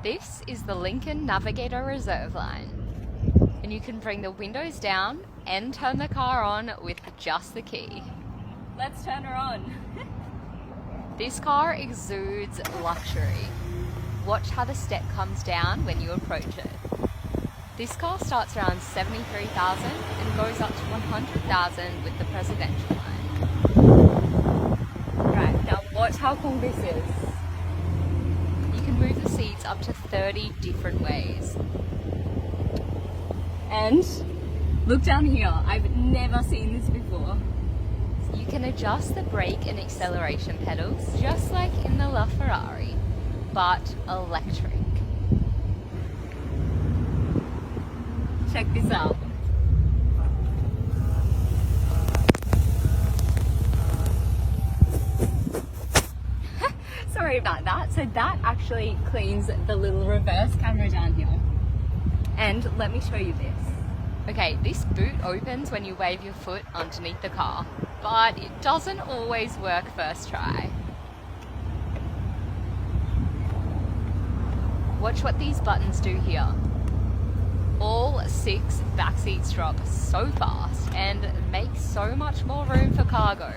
This is the Lincoln Navigator Reserve Line, and you can bring the windows down and turn the car on with just the key. Let's turn her on. This car exudes luxury. Watch how the step comes down when you approach it. This car starts around $73,000 and goes up to $100,000 with the presidential line. Right, now watch how cool this is. You can move the seats up to 30 different ways. And look down here, I've never seen this before. You can adjust the brake and acceleration pedals just like in the LaFerrari, but electric. Check this out. Sorry about that. So that actually cleans the little reverse camera down here. And let me show you this. Okay, this boot opens when you wave your foot underneath the car, but it doesn't always work first try. Watch what these buttons do here. All 6 back seats drop so fast and make so much more room for cargo.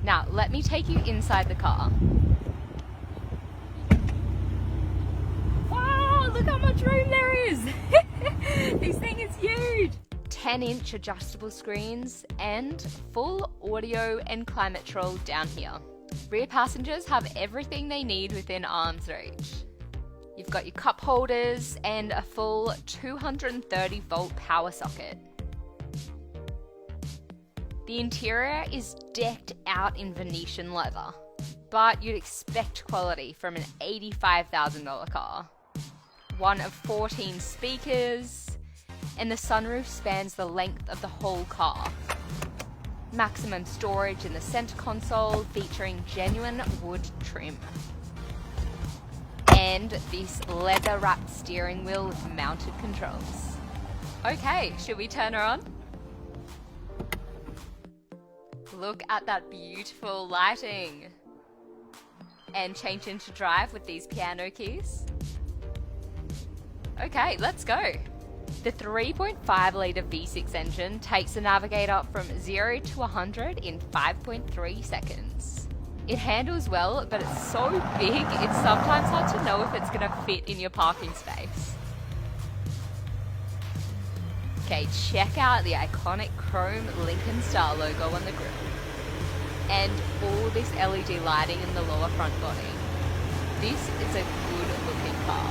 Now, let me take you inside the car. Wow, look how much room there is! This thing is huge! 10-inch adjustable screens and full audio and climate control down here. Rear passengers have everything they need within arm's reach. You've got your cup holders and a full 230 volt power socket. The interior is decked out in Venetian leather, but you'd expect quality from an $85,000 car. One of 14 speakers, and the sunroof spans the length of the whole car. Maximum storage in the center console featuring genuine wood trim. And this leather-wrapped steering wheel with mounted controls. Okay, should we turn her on? Look at that beautiful lighting. And change into drive with these piano keys. Okay, let's go. The 3.5 litre V6 engine takes the Navigator from 0 to 100 in 5.3 seconds. It handles well, but it's so big, it's sometimes hard to know if it's going to fit in your parking space. Okay, check out the iconic chrome Lincoln Star logo on the grille. And all this LED lighting in the lower front body. This is a good looking car.